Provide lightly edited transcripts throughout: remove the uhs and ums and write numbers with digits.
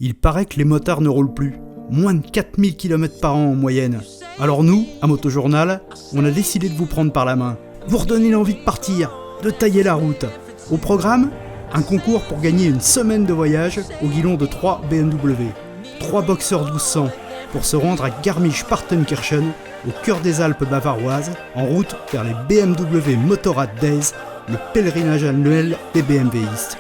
Il paraît que les motards ne roulent plus. Moins de 4000 km par an en moyenne. Alors nous, à Motojournal, on a décidé de vous prendre par la main. Vous redonner l'envie de partir, de tailler la route. Au programme, un concours pour gagner une semaine de voyage au guidon de 3 BMW. 3 Boxer 1200 pour se rendre à Garmisch-Partenkirchen, au cœur des Alpes bavaroises, en route vers les BMW Motorrad Days, le pèlerinage annuel des BMWistes.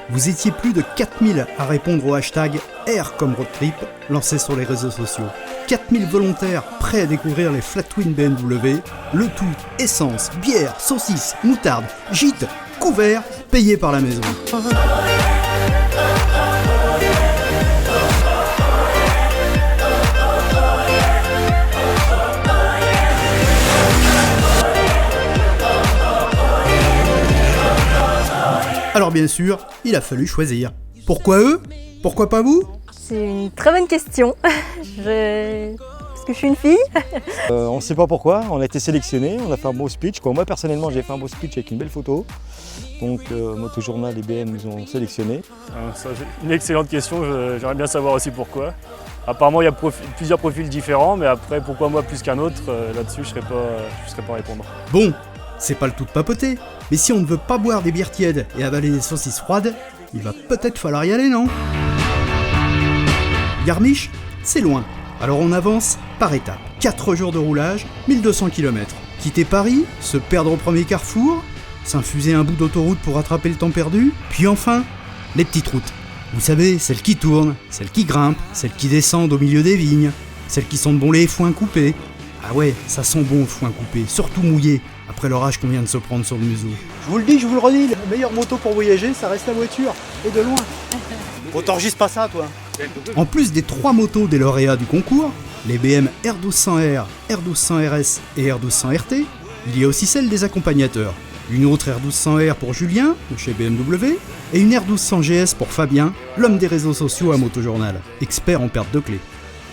Vous étiez plus de 4000 à répondre au hashtag R comme road trip lancé sur les réseaux sociaux. 4000 volontaires prêts à découvrir les flat twin BMW, le tout essence, bière, saucisses, moutarde, gîte, couvert, payé par la maison. Alors bien sûr, il a fallu choisir. Pourquoi eux ? Pourquoi pas vous ? C'est une très bonne question. Parce que je suis une fille. On ne sait pas pourquoi, on a été sélectionnés, on a fait un beau speech. Moi personnellement j'ai fait un beau speech avec une belle photo. Donc Motojournal et BM nous ont sélectionnés. C'est une excellente question, j'aimerais bien savoir aussi pourquoi. Apparemment il y a plusieurs profils différents, mais après pourquoi moi plus qu'un autre, là-dessus je ne serais pas à répondre. Bon, c'est pas le tout de papoter, mais si on ne veut pas boire des bières tièdes et avaler des saucisses froides, il va peut-être falloir y aller, non ? Garmisch, c'est loin, alors on avance par étapes. 4 jours de roulage, 1200 km. Quitter Paris, se perdre au premier carrefour, s'infuser un bout d'autoroute pour rattraper le temps perdu, puis enfin, les petites routes. Vous savez, celles qui tournent, celles qui grimpent, celles qui descendent au milieu des vignes, celles qui sentent bon les foins coupés. Ah ouais, ça sent bon le foin coupé, surtout mouillé, après l'orage qu'on vient de se prendre sur le museau. Je vous le dis, je vous le redis, la meilleure moto pour voyager, ça reste la voiture, et de loin. T'enregistres pas ça, toi. En plus des 3 motos des lauréats du concours, les BM R1200R, R1200RS et R1200 RT, il y a aussi celle des accompagnateurs. Une autre R1200R pour Julien, de chez BMW, et une R1200 GS pour Fabien, l'homme des réseaux sociaux à Motojournal, expert en perte de clés.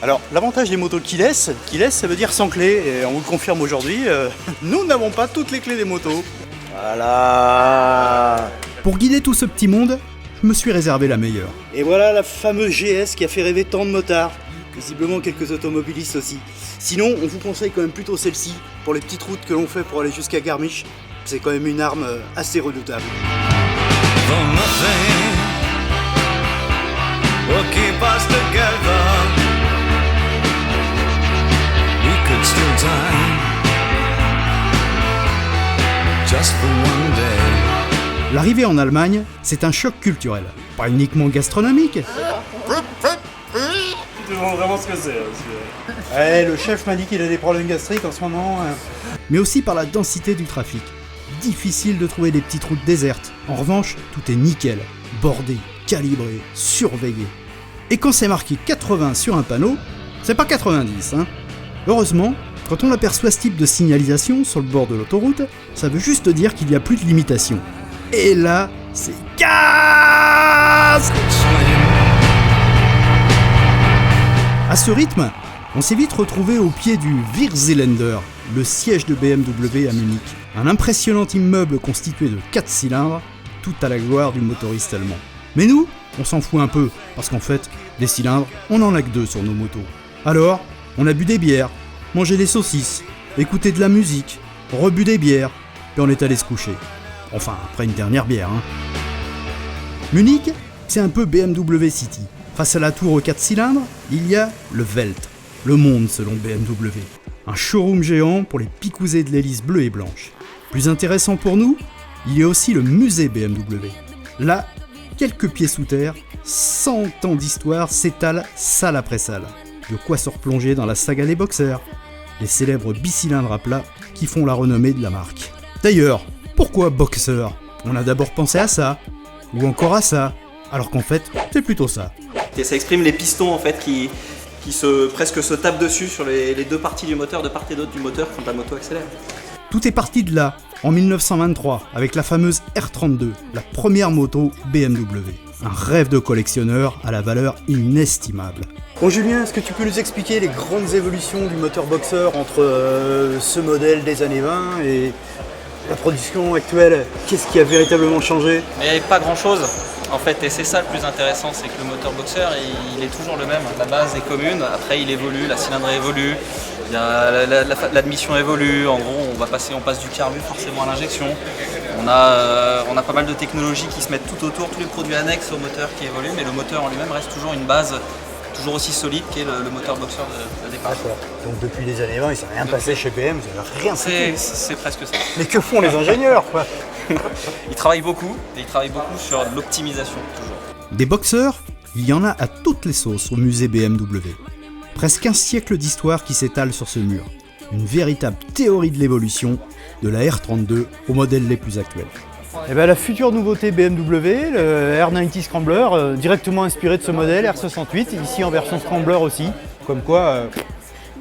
Alors, l'avantage des motos keyless, ça veut dire sans clé, et on vous le confirme aujourd'hui, nous n'avons pas toutes les clés des motos. Voilà. Pour guider tout ce petit monde, je me suis réservé la meilleure. Et voilà la fameuse GS qui a fait rêver tant de motards. Visiblement quelques automobilistes aussi. Sinon, on vous conseille quand même plutôt celle-ci, pour les petites routes que l'on fait pour aller jusqu'à Garmisch. C'est quand même une arme assez redoutable. L'arrivée en Allemagne, c'est un choc culturel. Pas uniquement gastronomique. Je demande vraiment ce que c'est. Ouais, le chef m'a dit qu'il a des problèmes gastriques en ce moment. Mais aussi par la densité du trafic. Difficile de trouver des petites routes désertes. En revanche, tout est nickel. Bordé, calibré, surveillé. Et quand c'est marqué 80 sur un panneau, c'est pas 90, hein. Heureusement, quand on aperçoit ce type de signalisation sur le bord de l'autoroute, ça veut juste dire qu'il n'y a plus de limitation. Et là, c'est casse! À ce rythme, on s'est vite retrouvé au pied du Wirzeländer, le siège de BMW à Munich. Un impressionnant immeuble constitué de 4 cylindres, tout à la gloire du motoriste allemand. Mais nous, on s'en fout un peu, parce qu'en fait, des cylindres, on en a que 2 sur nos motos. Alors, on a bu des bières, mangé des saucisses, écouté de la musique, rebu des bières, puis on est allé se coucher. Enfin, après une dernière bière, hein. Munich, c'est un peu BMW City. Face à la tour aux 4 cylindres, il y a le Welt, le monde selon BMW. Un showroom géant pour les picousés de l'hélice bleue et blanche. Plus intéressant pour nous, il y a aussi le musée BMW. Là, quelques pieds sous terre, 100 ans d'histoire s'étalent salle après salle. De quoi se replonger dans la saga des boxers, les célèbres bicylindres à plat qui font la renommée de la marque. D'ailleurs, pourquoi boxer ? On a d'abord pensé à ça, ou encore à ça, alors qu'en fait, c'est plutôt ça. Et ça exprime les pistons en fait qui presque se tapent dessus sur les 2 parties du moteur, de part et d'autre du moteur quand la moto accélère. Tout est parti de là, en 1923, avec la fameuse R32, la première moto BMW. Un rêve de collectionneur à la valeur inestimable. Bon Julien, est-ce que tu peux nous expliquer les grandes évolutions du moteur boxer entre ce modèle des années 20 et la production actuelle? Qu'est-ce qui a véritablement changé? Mais il n'y avait pas grand chose. en fait, et c'est ça le plus intéressant, c'est que le moteur boxer, il est toujours le même. La base est commune, après il évolue, la cylindrée évolue, l'admission évolue. En gros, on passe du carbu forcément à l'injection. On a pas mal de technologies qui se mettent tout autour, tous les produits annexes au moteur qui évoluent, mais le moteur en lui-même reste toujours une base toujours aussi solide qu'est le moteur boxer de départ. D'accord. Donc depuis les années 20, il ne s'est rien passé chez BM, vous n'avez rien fait. C'est presque ça. Mais que font les ingénieurs, quoi? Ils travaillent beaucoup, et ils travaillent beaucoup sur l'optimisation, toujours. Des boxeurs, il y en a à toutes les sauces au musée BMW. Presque un siècle d'histoire qui s'étale sur ce mur. Une véritable théorie de l'évolution, de la R32 aux modèles les plus actuels. Et ben, la future nouveauté BMW, le R90 Scrambler, directement inspiré de ce modèle R68, ici en version Scrambler aussi. Comme quoi,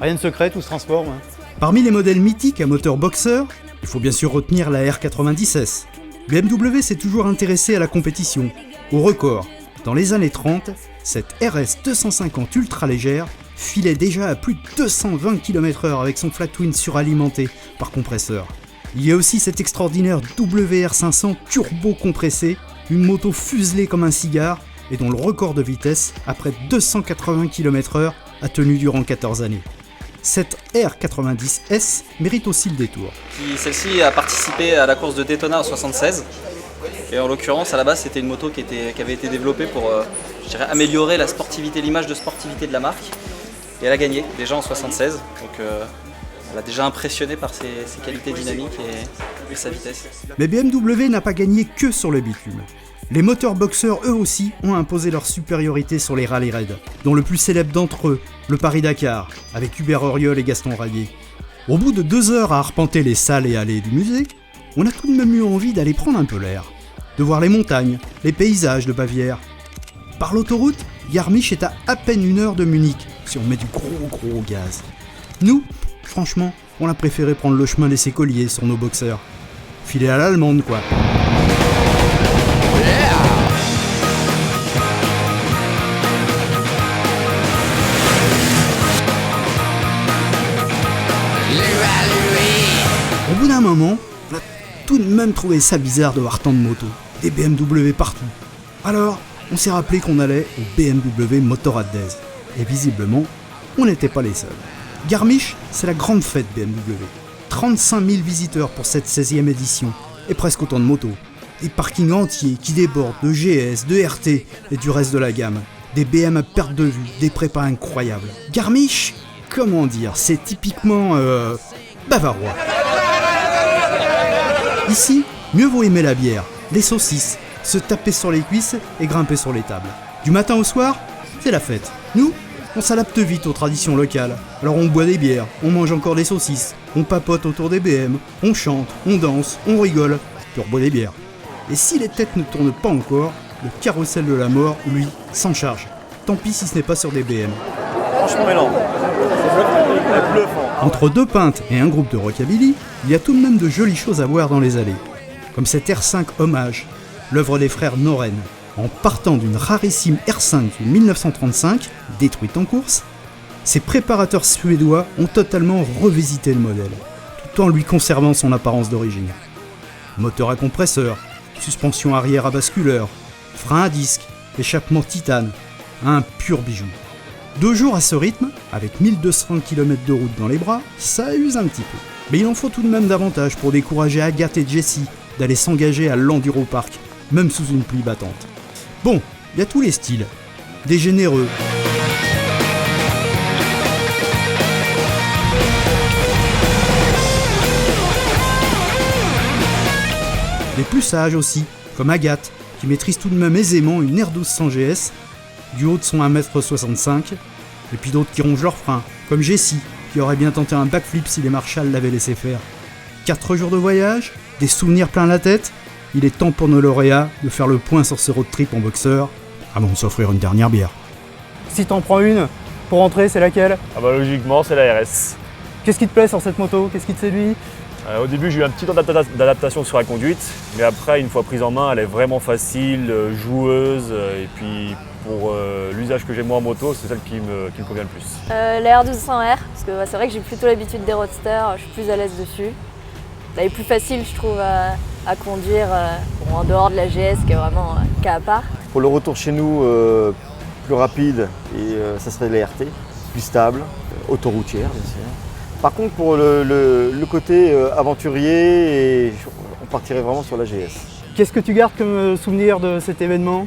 rien de secret, tout se transforme. Hein. Parmi les modèles mythiques à moteur boxer, il faut bien sûr retenir la R90S. BMW s'est toujours intéressé à la compétition, au record. Dans les années 30, cette RS 250 ultra légère filait déjà à plus de 220 km/h avec son flat twin suralimenté par compresseur. Il y a aussi cette extraordinaire WR500 turbo compressé, une moto fuselée comme un cigare et dont le record de vitesse, après 280 km/h, a tenu durant 14 années. Cette R90S mérite aussi le détour. Celle-ci a participé à la course de Daytona en 76. Et en l'occurrence, à la base, c'était une moto qui avait été développée pour améliorer la sportivité, l'image de sportivité de la marque. Et elle a gagné déjà en 76. Donc elle a déjà impressionné par ses qualités dynamiques et sa vitesse. Mais BMW n'a pas gagné que sur le bitume. Les moteurs boxeurs, eux aussi, ont imposé leur supériorité sur les rallye raids, dont le plus célèbre d'entre eux, le Paris-Dakar, avec Hubert Auriol et Gaston Rayet. Au bout de 2 heures à arpenter les salles et allées du musée, on a tout de même eu envie d'aller prendre un peu l'air, de voir les montagnes, les paysages de Bavière. Par l'autoroute, Garmisch est à peine 1 heure de Munich, si on met du gros gaz. Nous, franchement, on a préféré prendre le chemin des Sécoliers sur nos boxeurs. Filer à l'allemande, quoi. Au bout d'un moment, on a tout de même trouvé ça bizarre de voir tant de motos, des BMW partout. Alors, on s'est rappelé qu'on allait au BMW Motorrad Days. Et visiblement, on n'était pas les seuls. Garmisch, c'est la grande fête BMW. 35 000 visiteurs pour cette 16e édition, et presque autant de motos. Des parkings entiers qui débordent de GS, de RT et du reste de la gamme. Des BM à perte de vue, des prépas incroyables. Garmisch, comment dire, c'est typiquement bavarois. Ici, mieux vaut aimer la bière, les saucisses, se taper sur les cuisses et grimper sur les tables. Du matin au soir, c'est la fête. Nous, on s'adapte vite aux traditions locales. Alors on boit des bières, on mange encore des saucisses, on papote autour des BM, on chante, on danse, on rigole, puis on boit des bières. Et si les têtes ne tournent pas encore, le carrousel de la mort, lui, s'en charge. Tant pis si ce n'est pas sur des BM. Franchement, mais non. C'est bluffant. Entre 2 pintes et un groupe de rockabilly, il y a tout de même de jolies choses à voir dans les allées. Comme cette R5 Hommage, l'œuvre des frères Noren. En partant d'une rarissime R5 de 1935, détruite en course, ces préparateurs suédois ont totalement revisité le modèle, tout en lui conservant son apparence d'origine. Moteur à compresseur, suspension arrière à basculeur, frein à disque, échappement titane, un pur bijou. 2 jours à ce rythme, avec 1200 km de route dans les bras, ça use un petit peu. Mais il en faut tout de même davantage pour décourager Agathe et Jessie d'aller s'engager à l'Enduro Park, même sous une pluie battante. Bon, il y a tous les styles. Des généreux, des plus sages aussi, comme Agathe, qui maîtrise tout de même aisément une R1200 GS, du haut de son 1m65, et puis d'autres qui rongent leurs freins, comme Jessie, qui aurait bien tenté un backflip si les Marshall l'avaient laissé faire. 4 jours de voyage, des souvenirs plein la tête, il est temps pour nos lauréats de faire le point sur ce road trip en boxeur, avant de s'offrir une dernière bière. Si t'en prends une, pour rentrer, c'est laquelle? Ah bah logiquement, c'est la RS. Qu'est-ce qui te plaît sur cette moto? Qu'est-ce qui te séduit? Au début, j'ai eu un petit temps d'adaptation sur la conduite, mais après, une fois prise en main, elle est vraiment facile, joueuse, et puis pour l'usage que j'ai moi en moto, c'est celle qui me convient le plus. La R1200R, parce que c'est vrai que j'ai plutôt l'habitude des roadsters, je suis plus à l'aise dessus. Elle est plus facile, je trouve, à conduire en dehors de la GS qui est vraiment cas à part. Pour le retour chez nous, plus rapide, et ça serait les RT, plus stable, autoroutière bien sûr. Par contre, pour le côté aventurier, on partirait vraiment sur la GS. Qu'est-ce que tu gardes comme souvenir de cet événement?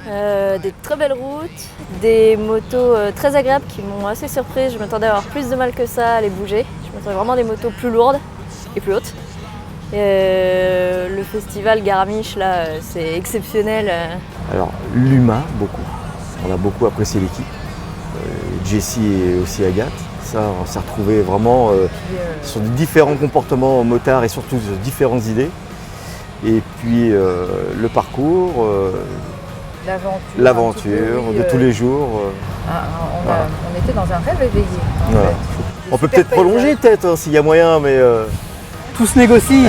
Des très belles routes, des motos très agréables qui m'ont assez surprise. Je m'attendais à avoir plus de mal que ça à les bouger. Je m'attendais vraiment à des motos plus lourdes et plus hautes. Le festival Garmisch, là, c'est exceptionnel. Alors, l'humain, beaucoup. On a beaucoup apprécié l'équipe. Jessie et aussi Agathe. Ça, on s'est retrouvés vraiment sur des différents comportements motards et surtout sur différentes idées. Et puis le parcours, l'aventure oui, de tous les jours. Voilà. On était dans un rêve éveillé. Voilà. On peut peut-être prolonger peut-être s'il y a moyen, mais Tout se négocie.